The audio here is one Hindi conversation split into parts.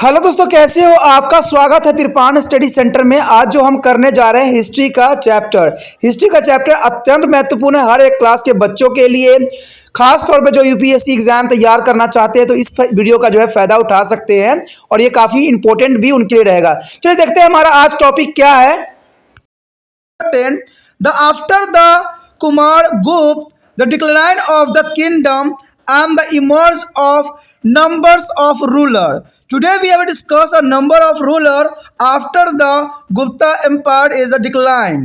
हेलो दोस्तों, कैसे हो? आपका स्वागत है तिरपान स्टडी सेंटर में। आज जो हम करने जा रहे हैं हिस्ट्री का चैप्टर अत्यंत महत्वपूर्ण है हर एक क्लास के बच्चों के लिए। खास तौर पे जो यूपीएससी एग्जाम तैयार करना चाहते हैं तो इस वीडियो का जो है फायदा उठा सकते हैं और ये काफी इंपॉर्टेंट भी उनके लिए रहेगा। चलिए देखते हैं हमारा आज टॉपिक क्या है। द आफ्टर द कुमार गुप्त the decline of the kingdom and the emerge of numbers of ruler. Today we have discussed a number of ruler after the Gupta Empire is a decline.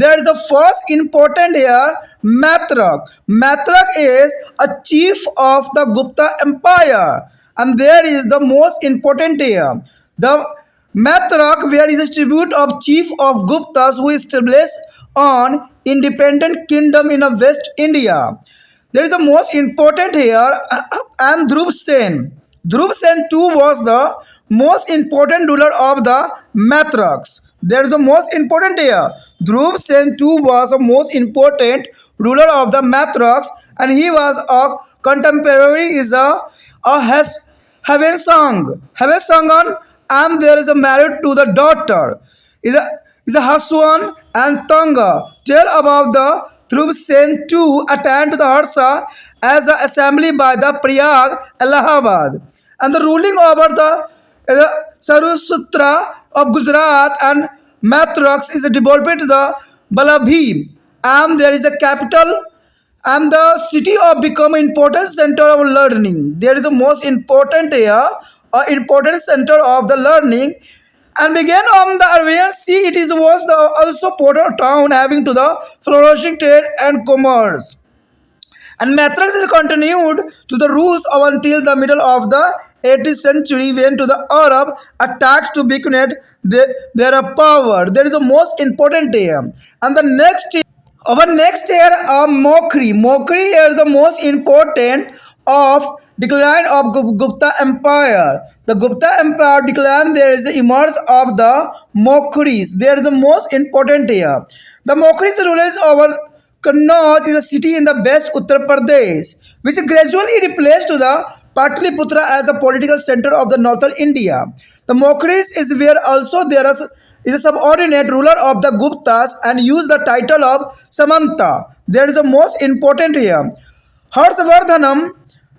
There is a first important here, Matrak. Matrak is a chief of the Gupta Empire, and there is the most important here. The Matrak, where is a tribute of chief of Guptas who established on independent kingdom in West India. There is a most important here, and Dhruv Sen. Dhruv Sen too was the most important ruler of the Matraks. There is a most important here. Dhruv Sen too was a most important ruler of the Matraks, and he was a contemporary is a Havensangan, and there is a married to the daughter is a Haswan and Tanga. Tell about the Dhruv Sen too attend to the Harsa as an assembly by the Prayag, Allahabad, and the ruling over the Saraswatra of Gujarat and Matraks is developed to the Balabhi, and there is a capital and the city of become important center of learning. There is a most important here, important center of the learning. And began on the Arabian Sea, it is was the also port town having to the flourishing trade and commerce. And Matrix is continued to the rules of until the middle of the 18th century when to the Arab attacked to weaken their power. There is the most important here. And the next year Mokri. Mokri is the most important of decline of Gupta Empire. The Gupta Empire declined. There is the emerge of the Mokris. There is the most important here. The Mokris rulers over Kannauj is a city in the West Uttar Pradesh, which gradually replaced to the Patliputra as a political center of the northern India. The Mokris is where also there is a subordinate ruler of the Guptas and use the title of Samanta. There is the most important here. Harshavardhanam,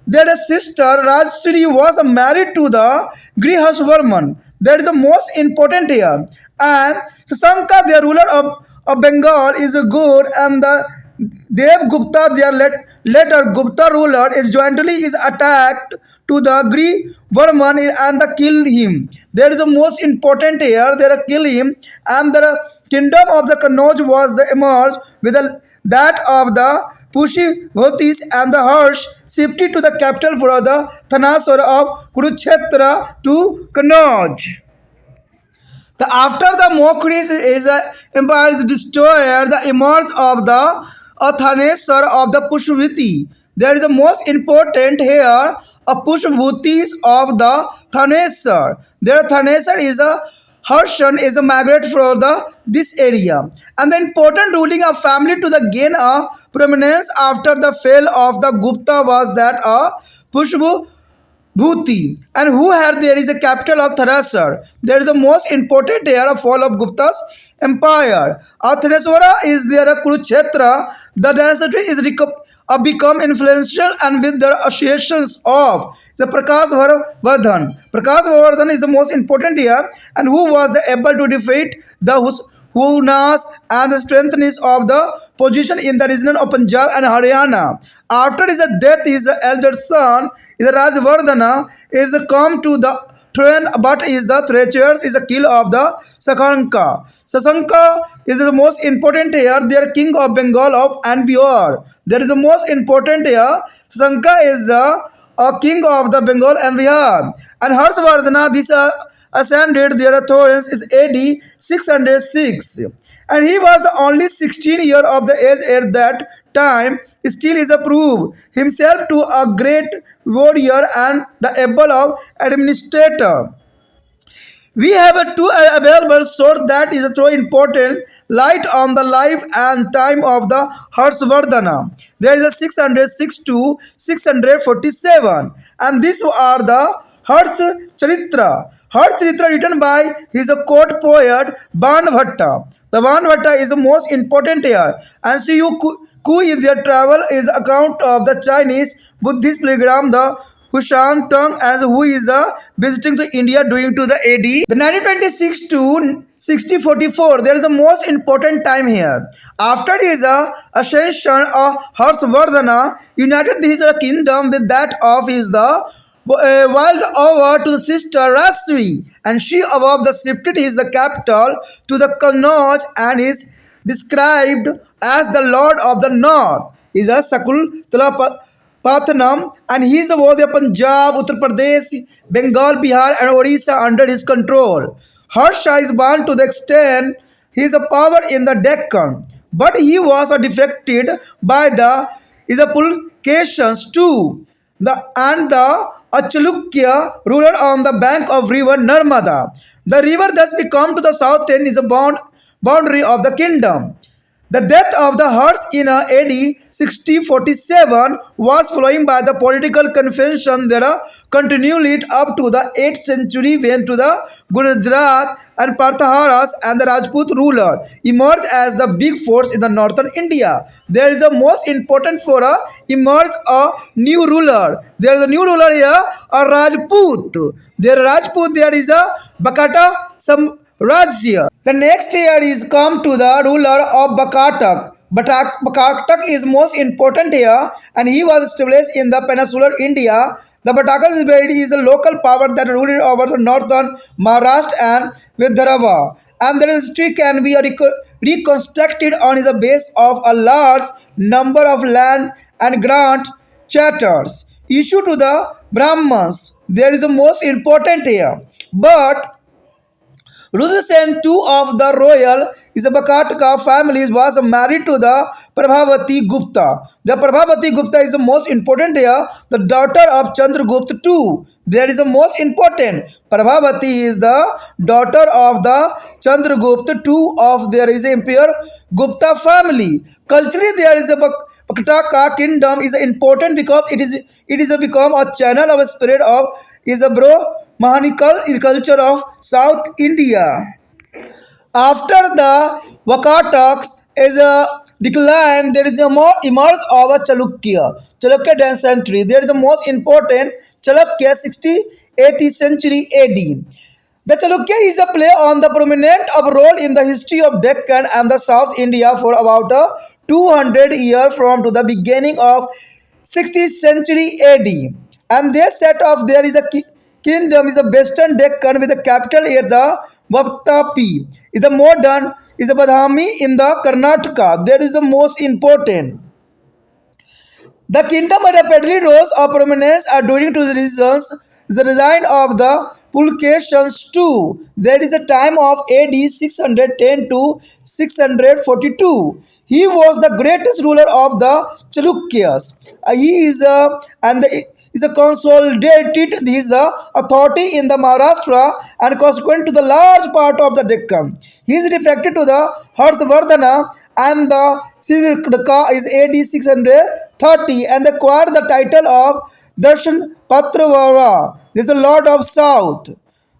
their sister Rajshri was married to the Grihashvarman. That is the most important here. And Sasanka, the ruler of Bengal, is good, and the Dev Gupta, their later Gupta ruler, is jointly is attacked to the Grihvarman and the kill him. That is the most important here. They kill him, and the kingdom of the Kannauj was the emerged with that of the Pushivhotis and the Harsh shifted to the capital for the Thanaswar of Kurukshetra to Kannauj. After the Mokris is empire is destroyed, the emerge of the Thanesar of the Pushviti. There is the most important here, a Pushvutis of the Thanesar. Their Thanesar is a Harshan is a migrate for this area, and the important ruling of family to the gain a prominence after the fall of the Gupta was that Pushbhuti, and who had there is a capital of Thanasar. There is a most important here of fall of Gupta's empire. Thanaswara is there a Kurukshetra. The dynasty is become influential and with the associations of the Prakash Vardhan. Prakash Vardhan is the most important here, and who was able to defeat the Hunas and the strengthness of the position in the region of Punjab and Haryana. After his death, his elder son, is Rajvardhana, is come to the throne, but is the treacherous is a kill of the Sasanka. Sasanka is the most important here. They are king of Bengal of and Bihar. There is the most important here. Sasanka is the king of the Bengal and Bihar. And Harshavardhana, this ascended their authority is AD 606. And he was only 16 years of the age at that time. Still is approved himself to a great warrior and the able of administrator. We have two available source that is throw important light on the life and time of the Harshavardhana. There is a 606 to 647, and these are the Harsh Charitra. Harcharitra written by his court poet Banbhatta. The Banbhatta is the most important here. And see you Ku is their travel is account of the Chinese Buddhist pilgrim the Hushan Tong as who is visiting to India during to the AD. The 1926 to 6044 there is a most important time here. After his ascension of Harshavardhana united his kingdom with that of his while over to the sister Rasri, and she above the shifted his the capital to the Kannauj and is described as the Lord of the North. Is a Sakul Pathanam, and he is about the Punjab, Uttar Pradesh, Bengal, Bihar, and Odisha under his control. Harsha is born to the extent he is a power in the Deccan, but he was defected by the Pulcations too. The Chalukya ruled on the bank of river Narmada. The river thus became to the south end is a boundary of the kingdom. The death of the Hers in AD 6047 was following by the political convention that continued up to the 8th century when to the Gujarat and Partharas and the Rajput ruler emerged as the big force in the northern India. There is a most important for emerge a new ruler. There is a new ruler here, a Rajput. There Rajput, there is a Bakata, some Rajya. The next year is come to the ruler of Bakatak. Bakatak is most important here and he was established in the peninsular India. The Batakas is a local power that ruled over the northern Maharashtra and Vidarbha. And the history can be reconstructed on the base of a large number of land and grant charters issued to the Brahmans. There is a most important here. But Rudra two of the royal Isabakataka families was married to the Prabhavati Gupta. The Prabhavati Gupta is the most important here, the daughter of Chandragupta too. There is a most important. Prabhavati is the daughter of the Chandragupta two of there is a Emperor Gupta family. Culturally there is a Pakataka kingdom is important because it is a become a channel of a spirit of is a Mahanikal culture of South India. After the Vakataks is a decline, there is a more emerge of a Chalukya dance century. There is a most important Chalukya 80th century AD. The Chalukya is a play on the prominent of role in the history of Deccan and the South India for about 200 years from to the beginning of 60th century AD. And they set off there is a kingdom is a western Deccan with the capital at the Vaptapi. Is the modern is a Badhami in the Karnataka. There is the most important. The kingdom rapidly rose of prominence during to the reasons the design of the Pulcations too. There is a time of AD 610 to 642. He was the greatest ruler of the Chalukyas. He is and the is a consolidated his authority in the Maharashtra and consequent to the large part of the Deccan. He is defected to the Harshavardhana and the Siddhartha is AD 630 and acquired the title of Darshan Patravara. This is the Lord of South.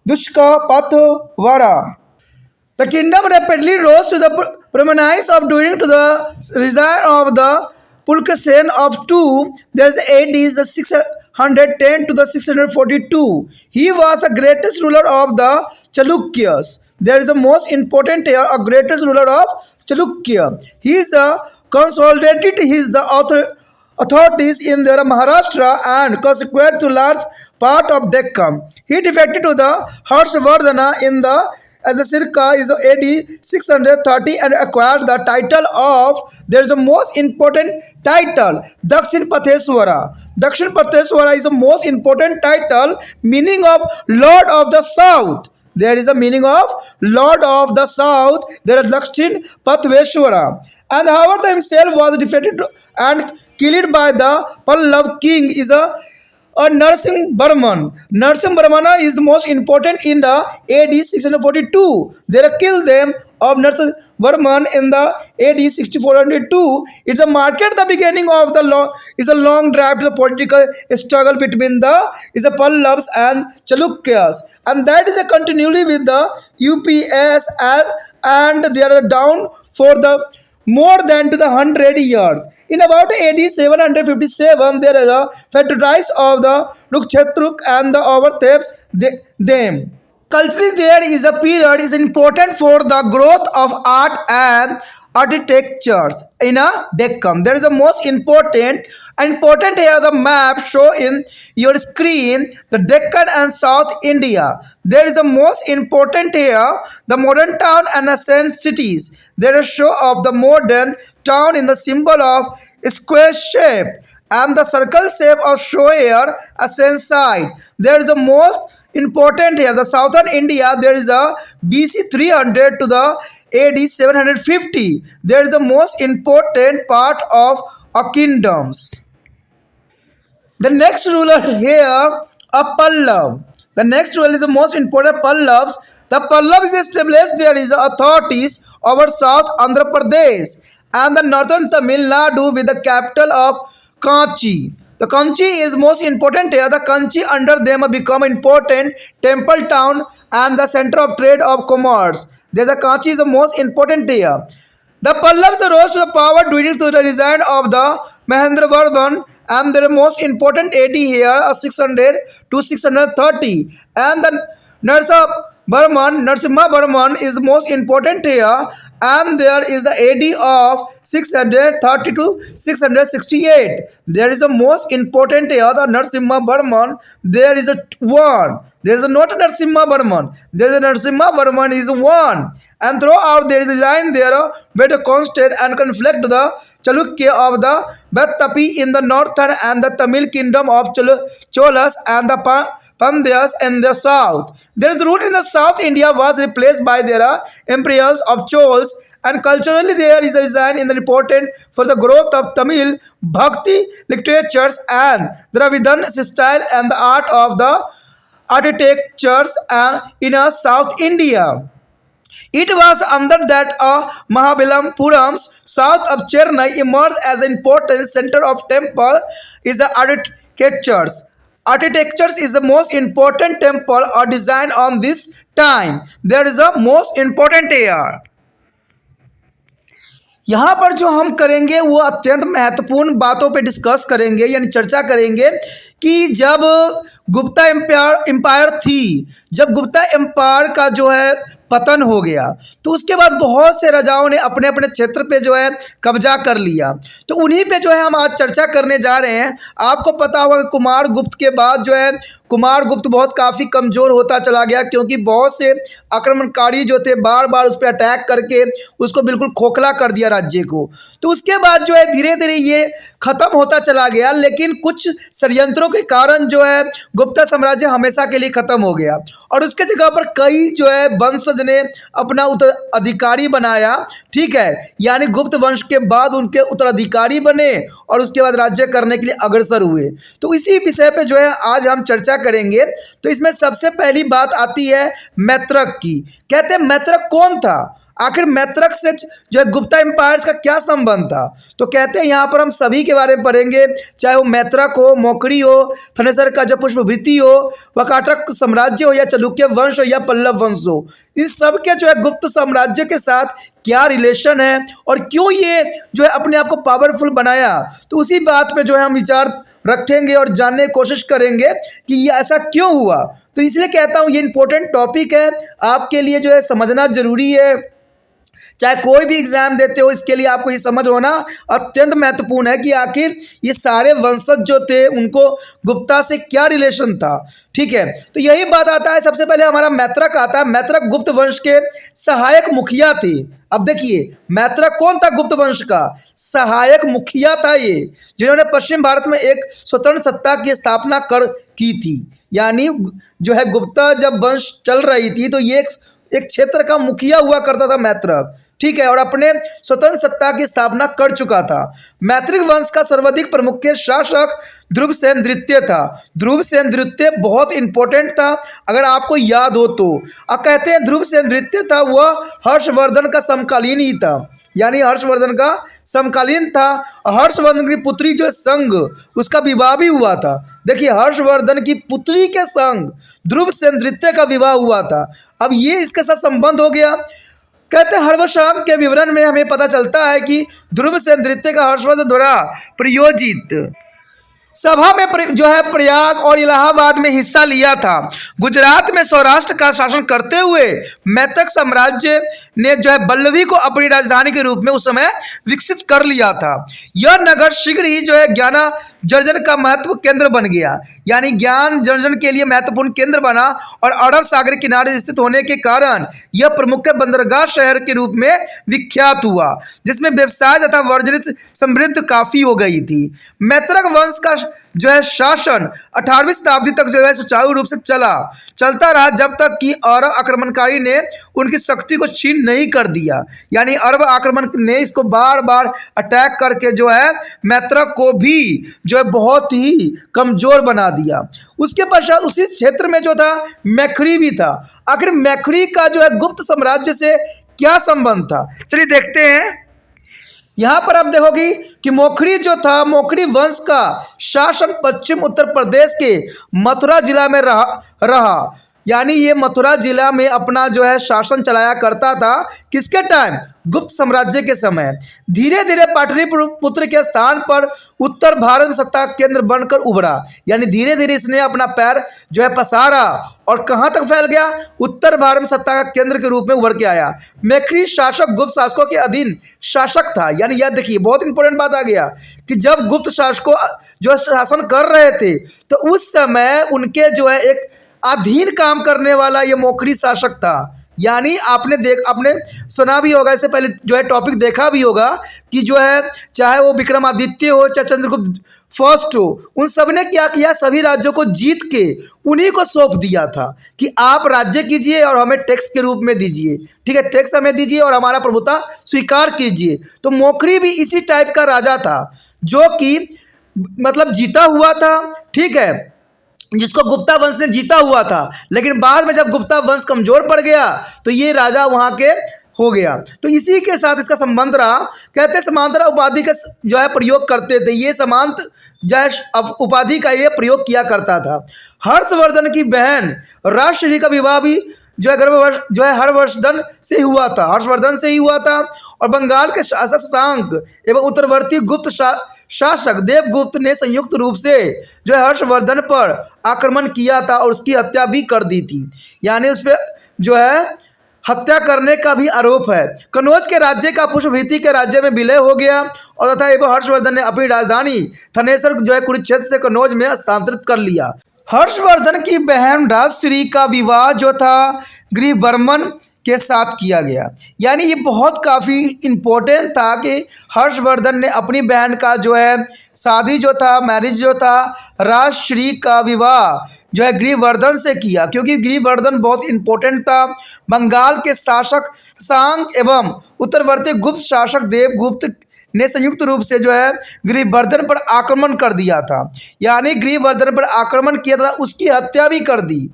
Dushka Pathavara. The kingdom rapidly rose to the prominence of during to the resign of the Pulkasen of 2. There is AD is 610 to the 642. He was the greatest ruler of the Chalukyas. There is a most important here, a greatest ruler of Chalukya. He is consolidated his the authorities in their Maharashtra and consequent to large part of Deccan. He defected to the Harshavardhana in the as the Sirka is AD 630 and acquired the title of there is a most important title Dakshin Patheswara. Dakshin Patheswara is the most important title meaning of Lord of the South. There is a meaning of Lord of the South. There is Dakshin Patheswara. And however himself was defeated and killed by the Pallav king is a Narsingh Burman. Narsingh Burmana is the most important in the AD 642. They killed them of Narsvarman in the AD 6402. It's a market the beginning of the law is a long drive to the political struggle between the is a Pallavas and Chalukyas, and that is a continuity with the UPS and they are down for the more than to the 100 years. In about AD 757, there is a federation of the Rukchatruk and the overthrows them. Culturally, there is a period is important for the growth of art and architectures in a Deccan. There is a most important here the map show in your screen the Deccan and South India. There is a most important here the modern town and ancient cities. There is a show of the modern town in the symbol of square shape and the circle shape of show here ancient side. There is a most important here the southern India. There is a BC 300 to the AD 750. There is the most important part of our kingdoms. The next ruler here, a Pallav. The next ruler is the most important Pallavs. The Pallavs established there is authorities over South Andhra Pradesh and the northern Tamil Nadu with the capital of Kanchi. The Kanchi is most important here. The Kanchi under them become important temple town and the center of trade of commerce. There the Kanchi is the most important here. The Pallavas rose to the power due to the design of the Mahendravarman and the most important AD here 600 to 630 and the Narsimha Burman is the most important here and there is the AD of 630 to 668. There is a most important here the Narsimha Burman. There is a one. There is not a Narsimha Burman. There is a Narsimha Burman is one. And throughout there is a line there where the constant and conflict to the Chalukya of the Bhattapi in the northern and the Tamil kingdom of Cholas and the Pandyas in the south. There is root in the South India was replaced by their emperors of Chols and culturally there is a design in the important for the growth of Tamil Bhakti literatures and Dravidan style and the art of the architectures in South India. It was under that Mahabalipuram's south of Chennai emerged as an important center of temple is the architectures. Architectures is the most important temple or design on this time. There is a most important here. यहाँ पर जो हम करेंगे वो अत्यंत महत्वपूर्ण बातों पे डिस्कस करेंगे यानी चर्चा करेंगे कि जब गुप्ता एम्पायर थी जब गुप्ता एम्पायर का जो है पतन हो गया तो उसके बाद बहुत से राजाओं ने अपने अपने क्षेत्र पे जो है कब्जा कर लिया। तो उन्हीं पे जो है हम आज चर्चा करने जा रहे हैं। आपको पता होगा कि कुमार गुप्त के बाद जो है कुमार गुप्त बहुत काफ़ी कमज़ोर होता चला गया क्योंकि बहुत से आक्रमणकारी जो थे बार बार उस पर अटैक करके उसको बिल्कुल खोखला कर दिया राज्य को। तो उसके बाद जो है धीरे धीरे ये ख़त्म होता चला गया लेकिन कुछ षड्यंत्रों के कारण जो है गुप्ता साम्राज्य हमेशा के लिए ख़त्म हो गया और उसके जगह पर कई जो है वंशज ने अपना उत्तराधिकारी बनाया। ठीक है, यानी गुप्त वंश के बाद उनके उत्तराधिकारी बने और उसके बाद राज्य करने के लिए अग्रसर हुए। तो इसी विषय पे जो है आज हम चर्चा करेंगे। तो इसमें सबसे पहली बात आती है मैत्रक की। कहते हैं मैत्रक कौन था, आखिर मैत्रक से जो है गुप्ता एम्पायर्स का क्या संबंध था। तो कहते हैं यहाँ पर हम सभी के बारे में पढ़ेंगे, चाहे वो मैत्रक हो, मौकरी हो, थनेसर का जो पुष्पवृत्ति हो, वकाटक साम्राज्य हो या चालुक्य वंश हो या पल्लव वंश हो, इस सब के जो है गुप्त साम्राज्य के साथ क्या रिलेशन है और क्यों ये जो है अपने आप को पावरफुल बनाया। तो उसी बात पे जो है हम विचार रखेंगे और जानने की कोशिश करेंगे कि ये ऐसा क्यों हुआ। तो इसलिए कहता हूँ ये इंपॉर्टेंट टॉपिक है, आपके लिए जो है समझना जरूरी है। चाहे कोई भी एग्जाम देते हो इसके लिए आपको ये समझ होना अत्यंत महत्वपूर्ण है कि आखिर ये सारे वंशज जो थे उनको गुप्ता से क्या रिलेशन था। ठीक है, तो यही बात आता है। सबसे पहले हमारा मैत्रक आता है। मैत्रक गुप्त वंश के सहायक मुखिया थे। अब देखिए मैत्रक कौन था, गुप्त वंश का सहायक मुखिया था ये, जिन्होंने पश्चिम भारत में एक स्वतंत्र सत्ता की स्थापना की थी। यानी जो है गुप्ता जब वंश चल रही थी तो ये एक क्षेत्र का मुखिया हुआ करता था मैत्रक। ठीक है, और अपने स्वतंत्र सत्ता की स्थापना कर चुका था। मैत्रिक वंश का सर्वाधिक प्रमुख शासक ध्रुवसेन द्वितीय था। ध्रुवसेन द्वितीय बहुत इंपॉर्टेंट था, अगर आपको याद हो तो। अब कहते हैं ध्रुवसेन द्वितीय था वह हर्षवर्धन का समकालीन ही था, यानी हर्षवर्धन का समकालीन था। हर्षवर्धन की पुत्री जो संग, उसका विवाह भी हुआ था। देखिए, हर्षवर्धन की पुत्री के संग ध्रुवसेन द्वितीय का विवाह हुआ था। अब ये इसके साथ संबंध हो गया। कहते हैं हर्षवर्धन के विवरण में हमें पता चलता है कि ध्रुवसेन द्वितीय का हर्षवर्धन द्वारा प्रायोजित सभा में जो है प्रयाग और इलाहाबाद में हिस्सा लिया था। गुजरात में सौराष्ट्र का शासन करते हुए मैत्रक साम्राज्य ने जो है बल्लभी को अपनी राजधानी के रूप में उस समय विकसित कर लिया था। यह नगर शीघ्र ही जो है ज्ञानार्जन का महत्व केंद्र बन गया, यानी ज्ञान अर्जन के लिए महत्वपूर्ण केंद्र बना और अरब सागर किनारे स्थित होने के कारण यह प्रमुख बंदरगाह शहर के रूप में विख्यात हुआ, जिसमें व्यवसाय तथा वर्जनित समृद्ध काफी हो गई थी। मैत्रक वंश का जो है शासन 18वीं शताब्दी तक जो है सुचारू रूप से चलता रहा, जब तक कि अरब आक्रमणकारी ने उनकी शक्ति को छीन नहीं कर दिया। यानी अरब आक्रमण ने इसको बार बार अटैक करके जो है मैत्रक को भी जो है बहुत ही कमजोर बना दिया। उसके पश्चात उसी क्षेत्र में जो था मैखरी भी था। आखिर मैखरी का जो है गुप्त साम्राज्य से क्या संबंध था, चलिए देखते हैं। यहाँ पर आप देखोगे कि मोखरी जो था, मोखरी वंश का शासन पश्चिम उत्तर प्रदेश के मथुरा जिला में रहा। यानी ये मथुरा जिला में अपना जो है शासन चलाया करता था। किसके टाइम? गुप्त साम्राज्य के समय। धीरे धीरे पाटलिपुत्र के स्थान पर उत्तर भारत में सत्ता केंद्र बनकर उभरा, यानी धीरे धीरे इसने अपना पैर जो है पसारा और कहाँ तक फैल गया? उत्तर भारत में सत्ता का केंद्र के रूप में उभर के आया। मैखरी शासक गुप्त शासकों के अधीन शासक था। यानी यह देखिए, बहुत इंपॉर्टेंट बात आ गया कि जब गुप्त शासकों जो शासन कर रहे थे तो उस समय उनके जो है एक अधीन काम करने वाला ये मोखरी शासक था। यानी आपने सुना भी होगा, इससे पहले जो है टॉपिक देखा भी होगा कि जो है चाहे वो विक्रमादित्य हो चाहे चंद्रगुप्त फर्स्ट हो, उन सब ने क्या किया? सभी राज्यों को जीत के उन्हीं को सौंप दिया था कि आप राज्य कीजिए और हमें टैक्स के रूप में दीजिए। ठीक है, टैक्स हमें दीजिए और हमारा प्रभुता स्वीकार कीजिए। तो मोखरी भी इसी टाइप का राजा था जो कि मतलब जीता हुआ था। ठीक है, जिसको गुप्ता वंश ने जीता हुआ था, लेकिन बाद में जब गुप्ता वंश कमजोर पड़ गया तो ये राजा वहाँ के हो गया। तो इसी के साथ इसका संबंध रहा। कहते समांतर उपाधि का जो है प्रयोग करते थे, ये समांत जो है उपाधि का ये प्रयोग किया करता था। हर्षवर्धन की बहन राजश्री का विवाह भी जो है गर्भवर्ष जो है हर्षवर्धन से हुआ था, हर्षवर्धन से ही हुआ था। और बंगाल के शासक शशांक एवं उत्तरवर्ती गुप्त शासक देवगुप्त ने संयुक्त रूप से जो है हर्षवर्धन पर आक्रमण किया था और उसकी हत्या भी कर दी थी। यानी उस पर जो है हत्या करने का भी आरोप है। कन्नौज के राज्य का पुष्पभीति के राज्य में विलय हो गया और तथा एवं हर्षवर्धन ने अपनी राजधानी थनेसर जो है कुरुक्षेत्र से कन्नौज में स्थानांतरित कर लिया। हर्षवर्धन की बहन राजश्री का विवाह जो था गृहवर्मन के साथ किया गया। यानी ये बहुत काफ़ी इम्पोर्टेंट था कि हर्षवर्धन ने अपनी बहन का जो है शादी जो था, मैरिज जो था, राजश्री का विवाह जो है गृहवर्धन से किया, क्योंकि गृहवर्धन बहुत इम्पोर्टेंट था। बंगाल के शासक शशांक एवं उत्तरवर्ती गुप्त शासक देवगुप्त ने संयुक्त रूप से जो है गृहवर्धन पर आक्रमण कर दिया था। यानी गृहवर्धन पर आक्रमण किया था, उसकी हत्या भी कर दी।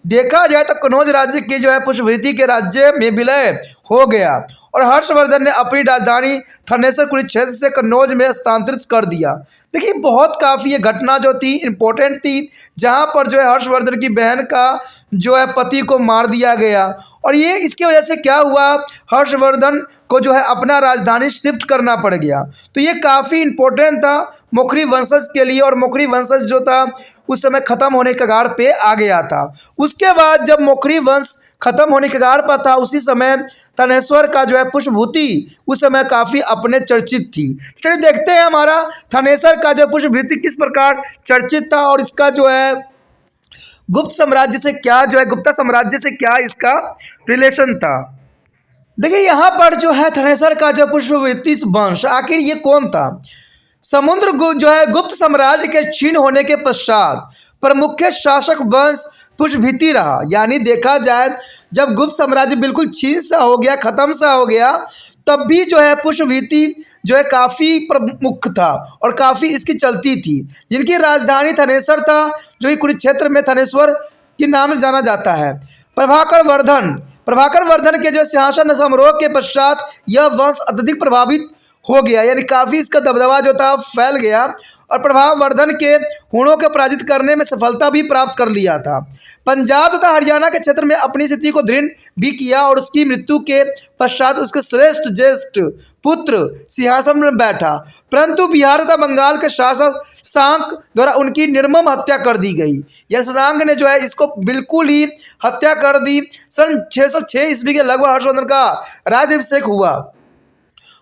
देखा जाए तो कन्नौज राज्य के जो है पुष्पभीति के राज्य में विलय हो गया और हर्षवर्धन ने अपनी राजधानी थनेसर कुरुक्षेत्र से कन्नौज में स्थानांतरित कर दिया। देखिए, बहुत काफ़ी ये घटना जो थी इम्पोर्टेंट थी, जहाँ पर जो है हर्षवर्धन की बहन का जो है पति को मार दिया गया। और ये इसकी वजह से क्या हुआ, हर्षवर्धन को जो है अपना राजधानी शिफ्ट करना पड़ गया। तो ये काफ़ी इम्पोर्टेंट था मोखरी वंशज के लिए, और मोखरी वंशज जो था उस समय ख़त्म होने के कगार पे आ गया था। उसके बाद जब मोखरी वंश खत्म होने के कगार पर था, उसी समय थनेश्वर का जो है पुष्पभूति उस समय काफ़ी अपने चर्चित थी। चलिए देखते हैं हमारा थनेश्वर का जो पुष्पभूति किस प्रकार चर्चित था और इसका जो है गुप्त साम्राज्य से क्या जो है गुप्ता साम्राज्य से क्या इसका रिलेशन था। देखिए, यहाँ पर जो है थनेश्वर का जो पुष्पभूति वंश, आखिर ये कौन था? समुद्र जो है गुप्त साम्राज्य के क्षीण होने के पश्चात प्रमुख शासक वंश पुष्पभूति रहा। यानी देखा जाए जब गुप्त साम्राज्य बिल्कुल छीन सा हो गया, खत्म सा हो गया, तब भी जो है पुष्पभीति जो है काफ़ी प्रमुख था और काफ़ी इसकी चलती थी, जिनकी राजधानी थनेसर था, जो कि कुरुक्षेत्र में थनेश्वर के नाम से जाना जाता है। प्रभाकर वर्धन के जो सिंहासन समारोह के पश्चात यह वंश अत्यधिक प्रभावित हो गया, यानी काफ़ी इसका दबदबा जो था फैल गया और प्रभावर्धन के हुणों को पराजित करने में सफलता भी प्राप्त कर लिया था। पंजाब तथा हरियाणा के क्षेत्र में अपनी स्थिति को दृढ़ भी किया और उसकी मृत्यु के पश्चात उसके श्रेष्ठ ज्येष्ठ पुत्र सिंहासन में बैठा, परंतु बिहार तथा बंगाल के शासक शशांक द्वारा उनकी निर्मम हत्या कर दी गई। यह शशांक ने जो है इसको बिल्कुल ही हत्या कर दी। सन 606 ईस्वी के लगभग हर्षवर्धन का राज्याभिषेक हुआ।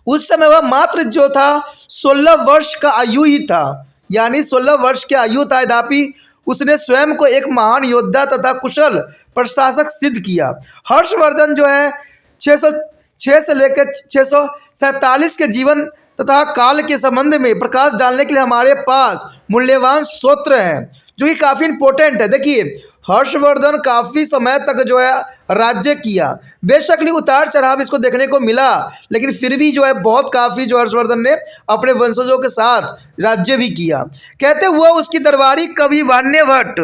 उस समय वह मात्र जो था 16 वर्ष का आयु ही था, यानी 16 वर्ष की आयु था, यद्यपि उसने स्वयं को एक महान योद्धा तथा कुशल प्रशासक सिद्ध किया। हर्षवर्धन जो है 606 से लेकर 647 के जीवन तथा काल के संबंध में प्रकाश डालने के लिए हमारे पास मूल्यवान स्रोत हैं, जो कि काफ़ी इंपॉर्टेंट है। देखिए, हर्षवर्धन काफ़ी समय तक जो है राज्य किया, बेशक ही उतार चढ़ाव इसको देखने को मिला, लेकिन फिर भी जो है बहुत काफ़ी जो हर्षवर्धन ने अपने वंशजों के साथ राज्य भी किया। कहते हुए उसकी दरबारी कवि वाण्यभट्ट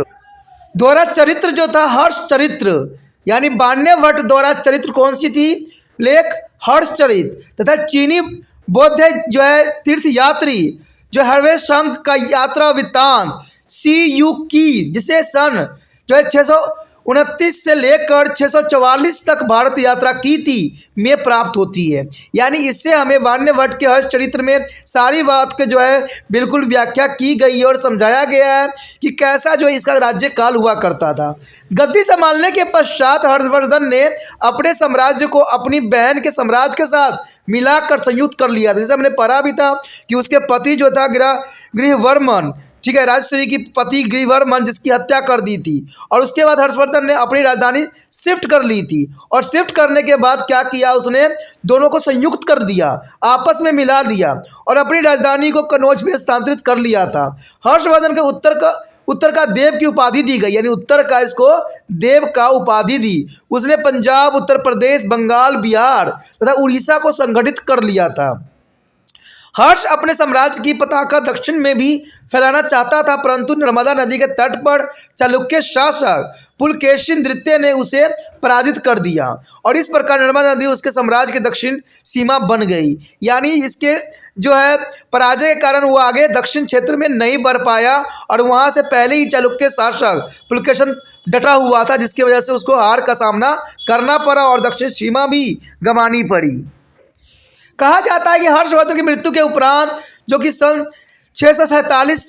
द्वारा चरित्र जो था हर्ष चरित्र, यानी वाण्यभट्ट द्वारा चरित्र कौन सी थी? लेख हर्षचरित, तथा चीनी बौद्ध जो है तीर्थ यात्री जो हरवे शंख का यात्रा वृत्तांत CU की, जिसे सन जो है 629 से लेकर 644 तक भारत यात्रा की थी, में प्राप्त होती है। यानी इससे हमें वाण्यभट्ट के हर्ष चरित्र में सारी बात के जो है बिल्कुल व्याख्या की गई और समझाया गया है कि कैसा जो इसका राज्य काल हुआ करता था। गद्दी संभालने के पश्चात हर्षवर्धन ने अपने साम्राज्य को अपनी बहन के साम्राज्य के साथ मिलाकर संयुक्त कर लिया था। जैसे हमने पढ़ा भी था कि उसके पति जो था गृहवर्मन, ठीक है, राजश्री की पति गृहवर्मन, जिसकी हत्या कर दी थी, और उसके बाद हर्षवर्धन ने अपनी राजधानी शिफ्ट कर ली थी, और शिफ्ट करने के बाद क्या किया, उसने दोनों को संयुक्त कर दिया, आपस में मिला दिया और अपनी राजधानी को कन्नौज में स्थानांतरित कर लिया था। हर्षवर्धन के उत्तर का देव की उपाधि दी गई, यानी उत्तर का इसको देव का उपाधि दी। उसने पंजाब, उत्तर प्रदेश, बंगाल, बिहार तथा उड़ीसा को संगठित कर लिया था। हर्ष अपने साम्राज्य की पताका दक्षिण में भी फैलाना चाहता था, परंतु नर्मदा नदी के तट पर चालुक्य शासक पुलकेशिन द्वितीय ने उसे पराजित कर दिया और इस प्रकार नर्मदा नदी उसके साम्राज्य की दक्षिण सीमा बन गई। यानी इसके जो है पराजय के कारण वो आगे दक्षिण क्षेत्र में नहीं बढ़ पाया और वहाँ से पहले ही चालुक्य शासक पुलकेशिन डटा हुआ था, जिसकी वजह से उसको हार का सामना करना पड़ा और दक्षिण सीमा भी गंवानी पड़ी। कहा जाता है कि हर्षवर्धन की मृत्यु के उपरांत जो कि सन 647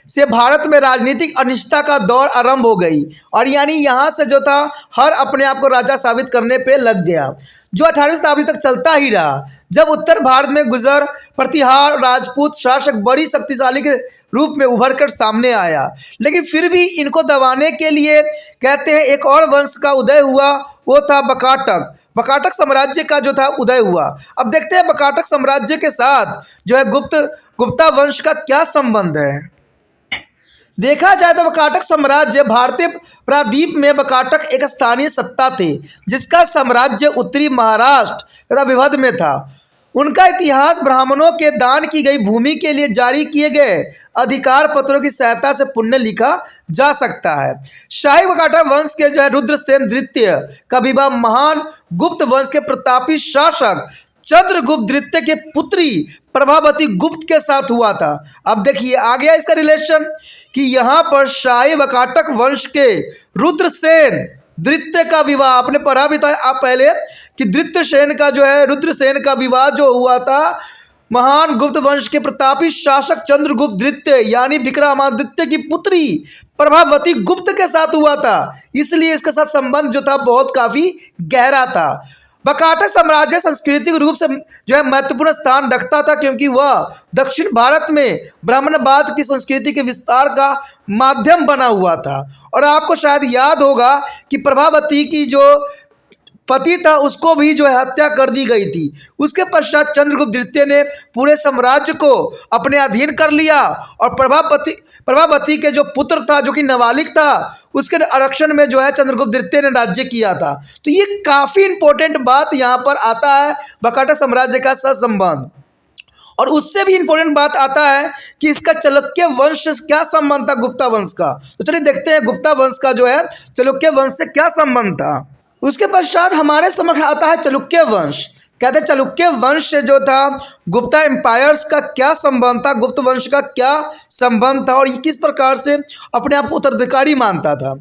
से भारत में राजनीतिक अनिश्चितता का दौर आरंभ हो गई और यानी यहाँ से जो था हर अपने आप को राजा साबित करने पे लग गया, जो 18वीं शताब्दी तक चलता ही रहा। जब उत्तर भारत में गुजर प्रतिहार राजपूत शासक बड़ी शक्तिशाली के रूप में उभर कर सामने आया, लेकिन फिर भी इनको दबाने के लिए कहते हैं एक और वंश का उदय हुआ, वो था बकाटक साम्राज्य का जो था उदय हुआ। अब देखते हैं बकाटक साम्राज्य के साथ जो है गुप्ता वंश का क्या संबंध है। देखा जाए तो बकाटक साम्राज्य भारतीय प्रायद्वीप में बकाटक एक स्थानीय सत्ता थे, जिसका साम्राज्य उत्तरी महाराष्ट्र तथा विदर्भ में था। उनका इतिहास ब्राह्मणों के दान की गई भूमि के लिए जारी किए गए अधिकार पत्रों की सहायता से पुण्य लिखा जा सकता है। शाही बकाटक वंश के जो है रुद्रसेन द्वितीय का विवाह महान गुप्त वंश के प्रतापी शासक चंद्रगुप्त द्वितीय के पुत्री प्रभावती गुप्त के साथ हुआ था। अब देखिए आ गया इसका रिलेशन कि यहाँ पर शाही बकाटक वंश के रुद्रसेन द्वितीय का विवाह, आपने पढ़ा भी था आप पहले कि रुद्रसेन का विवाह जो हुआ था महान गुप्त वंश के प्रतापी शासक चंद्रगुप्त द्वितीय यानी विक्रमादित्य की पुत्री प्रभावती गुप्त के साथ हुआ था। इसलिए इसके साथ संबंध जो था बहुत काफी गहरा था। बकाटक साम्राज्य सांस्कृतिक रूप से जो है महत्वपूर्ण स्थान रखता था, क्योंकि वह दक्षिण भारत में ब्राह्मणवाद की संस्कृति के विस्तार का माध्यम बना हुआ था। और आपको शायद याद होगा कि प्रभावती की जो पति था उसको भी जो है हत्या कर दी गई थी। उसके पश्चात चंद्रगुप्त द्वितीय ने पूरे साम्राज्य को अपने अधीन कर लिया और प्रभावती के जो पुत्र था जो कि नाबालिग था उसके आरक्षण में जो है चंद्रगुप्त द्वितीय ने राज्य किया था। तो ये काफ़ी इंपॉर्टेंट बात यहाँ पर आता है बकाटा साम्राज्य का सहसंबंध। और उससे भी इंपॉर्टेंट बात आता है कि इसका चालुक्य वंश से क्या संबंध था गुप्ता वंश का। तो चलिए देखते हैं गुप्ता वंश का जो है चालुक्य वंश से क्या संबंध था। उसके पश्चात हमारे समक्ष आता है चालुक्य वंश। कहते हैं चालुक्य वंश से जो था गुप्ता एम्पायर्स का क्या संबंध था, गुप्त वंश का क्या संबंध था और ये किस प्रकार से अपने आप को उत्तराधिकारी मानता था।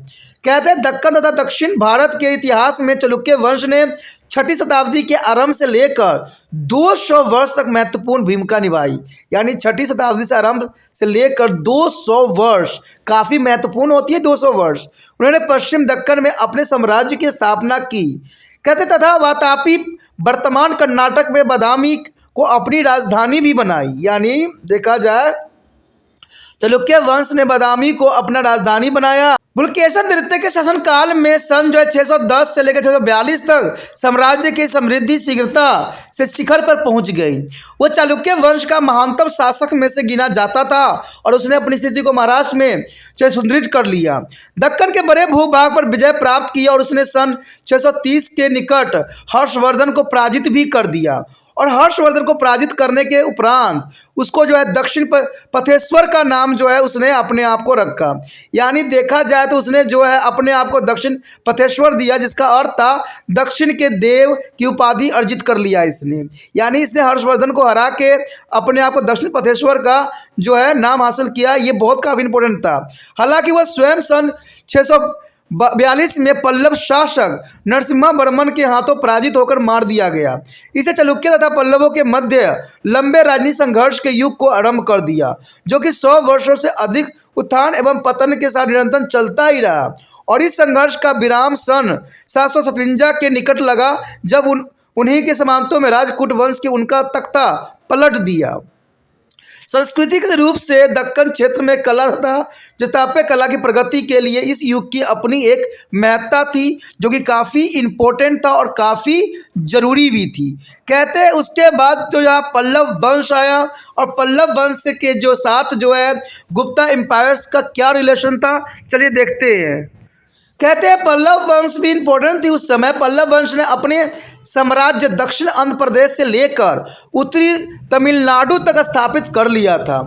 कहते हैं दक्कन तथा दक्षिण भारत के इतिहास में चालुक्य वंश ने 6ठी शताब्दी के आरंभ से लेकर 200 वर्ष तक महत्वपूर्ण भूमिका निभाई। यानी 6ठी शताब्दी से आरंभ से लेकर 200 वर्ष, काफ़ी महत्वपूर्ण होती है 200 वर्ष। उन्होंने पश्चिम दक्कन में अपने साम्राज्य की स्थापना की। कहते तथा वातापी वर्तमान कर्नाटक में बादामी को अपनी राजधानी भी बनाई। यानी देखा जाए चालुक्य वंश ने बादामी को अपना राजधानी बनाया। पुलकेशन द्वितीय के शासनकाल में सन जो है 610 से लेकर 642 तक साम्राज्य की समृद्धि शीघ्रता से शिखर पर पहुंच गई। वो चालुक्य वंश का महानतम शासक में से गिना जाता था और उसने अपनी स्थिति को महाराष्ट्र में सुदृढ़ कर लिया। दक्कन के बड़े भूभाग पर विजय प्राप्त किया और उसने सन 630 के निकट हर्षवर्धन को पराजित भी कर दिया। और हर्षवर्धन को पराजित करने के उपरांत उसको जो है दक्षिण पथेश्वर का नाम जो है उसने अपने आप को रखा। यानी देखा जाए तो उसने जो है अपने आप को दक्षिण पथेश्वर दिया, जिसका अर्थ था दक्षिण के देव की उपाधि अर्जित कर लिया इसने। यानी इसने हर्षवर्धन को हरा के अपने आप को दक्षिण पथेश्वर का जो है नाम हासिल किया। ये बहुत काफ़ी इंपॉर्टेंट था। हालांकि वह स्वयं सन 642 में पल्लव शासक नरसिम्हा वर्मन के हाथों पराजित होकर मार दिया गया। इसे चालुक्य तथा पल्लवों के मध्य लंबे राजनीतिक संघर्ष के युग को आरंभ कर दिया, जो कि 100 वर्षों से अधिक उत्थान एवं पतन के साथ निरंतर चलता ही रहा। और इस संघर्ष का विराम सन 757 के निकट लगा, जब उन्हीं के समांतों में राजपूत वंश के उनका तख्ता पलट दिया। सांस्कृतिक रूप से दक्कन क्षेत्र में कला तथा स्थापत्य कला की प्रगति के लिए इस युग की अपनी एक महत्ता थी, जो कि काफ़ी इम्पोर्टेंट था और काफ़ी जरूरी भी थी। कहते हैं उसके बाद जो यहाँ पल्लव वंश आया और पल्लव वंश के जो साथ जो है गुप्ता एम्पायर्स का क्या रिलेशन था, चलिए देखते हैं। कहते हैं पल्लव वंश भी इंपॉर्टेंट थी उस समय। पल्लव वंश ने अपने साम्राज्य दक्षिण आंध्र प्रदेश से लेकर उत्तरी तमिलनाडु तक स्थापित कर लिया था।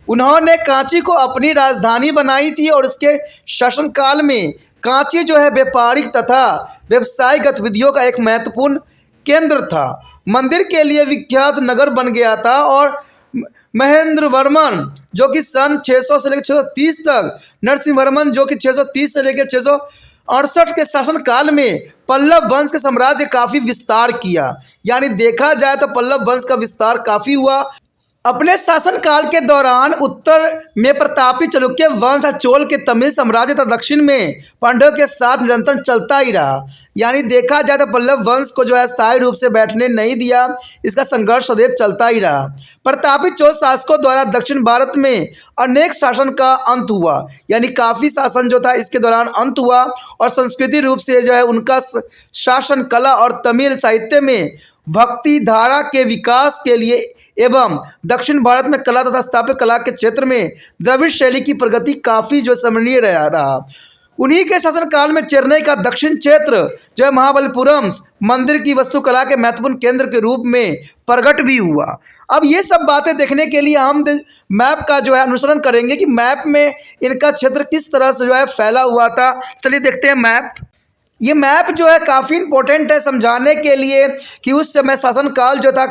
उन्होंने कांची को अपनी राजधानी बनाई थी और उसके शासनकाल में कांची जो है व्यापारिक तथा व्यवसायिक गतिविधियों का एक महत्वपूर्ण केंद्र था। मंदिर के लिए विख्यात नगर बन गया था और महेंद्र वर्मन जो कि सन 600 से लेकर 630 तक, नरसिंह वर्मन जो कि 630 से लेकर 668 के शासनकाल में पल्लव वंश के साम्राज्य काफ़ी विस्तार किया। यानी देखा जाए तो पल्लव वंश का विस्तार काफ़ी हुआ। अपने शासनकाल के दौरान उत्तर में प्रतापी चालुक्य वंश चोल के तमिल साम्राज्य तथा दक्षिण में पांड्यों के साथ निरंतर चलता ही रहा। यानी देखा जाए तो पल्लव वंश को जो है स्थायी रूप से बैठने नहीं दिया, इसका संघर्ष सदैव चलता ही रहा। प्रतापी चोल शासकों द्वारा दक्षिण भारत में अनेक शासन का अंत हुआ। यानी काफ़ी शासन जो था इसके दौरान अंत हुआ और संस्कृति रूप से जो है उनका शासन कला और तमिल साहित्य में भक्ति धारा के विकास के लिए एवं दक्षिण भारत में कला तथा स्थापत्य कला के क्षेत्र में द्रविड़ शैली की प्रगति काफ़ी जो समरणीय रहा। उन्हीं के शासनकाल में चेन्नई का दक्षिण क्षेत्र जो है महाबलीपुरम मंदिर की वास्तुकला के महत्वपूर्ण केंद्र के रूप में प्रकट भी हुआ। अब ये सब बातें देखने के लिए हम मैप का जो है अनुसरण करेंगे कि मैप में इनका क्षेत्र किस तरह से जो है फैला हुआ था। चलिए देखते हैं मैप। ये मैप जो है काफ़ी इंपॉर्टेंट है समझाने के लिए कि उस समय शासनकाल जो था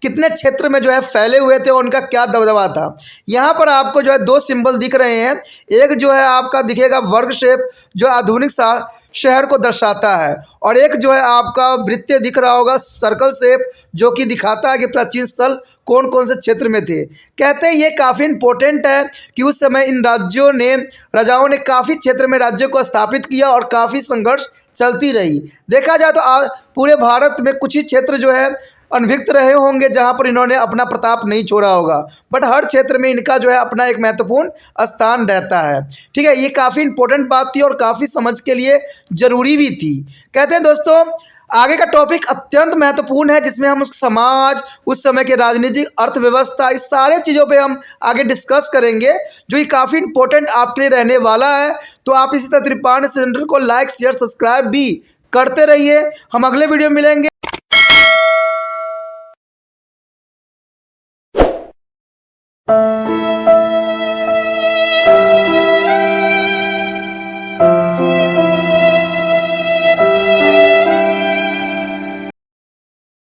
कितने क्षेत्र में जो है फैले हुए थे और उनका क्या दबदबा था। यहाँ पर आपको जो है दो सिंबल दिख रहे हैं। एक जो है आपका दिखेगा वर्ग शेप जो आधुनिक शहर को दर्शाता है, और एक जो है आपका वृत्तीय दिख रहा होगा सर्कल शेप जो कि दिखाता है कि प्राचीन स्थल कौन कौन से क्षेत्र में थे। कहते हैं ये काफ़ी इंपॉर्टेंट है कि उस समय इन राजाओं ने काफ़ी क्षेत्र में राज्य को स्थापित किया और काफ़ी संघर्ष चलती रही। देखा जाए तो पूरे भारत में कुछ ही क्षेत्र जो है अनभिक्त रहे होंगे जहां पर इन्होंने अपना प्रताप नहीं छोड़ा होगा, बट हर क्षेत्र में इनका जो है अपना एक महत्वपूर्ण स्थान रहता है। ठीक है, ये काफ़ी इंपॉर्टेंट बात थी और काफ़ी समझ के लिए ज़रूरी भी थी। कहते हैं दोस्तों आगे का टॉपिक अत्यंत महत्वपूर्ण है, जिसमें हम उस समाज, उस समय के राजनीतिक, अर्थव्यवस्था, इस सारे चीज़ों पे हम आगे डिस्कस करेंगे, जो ये काफ़ी इंपॉर्टेंट आपके लिए रहने वाला है। तो आप इसी तरह त्रिपाठी चैनल को लाइक, शेयर, सब्सक्राइब भी करते रहिए। हम अगले वीडियो में मिलेंगे।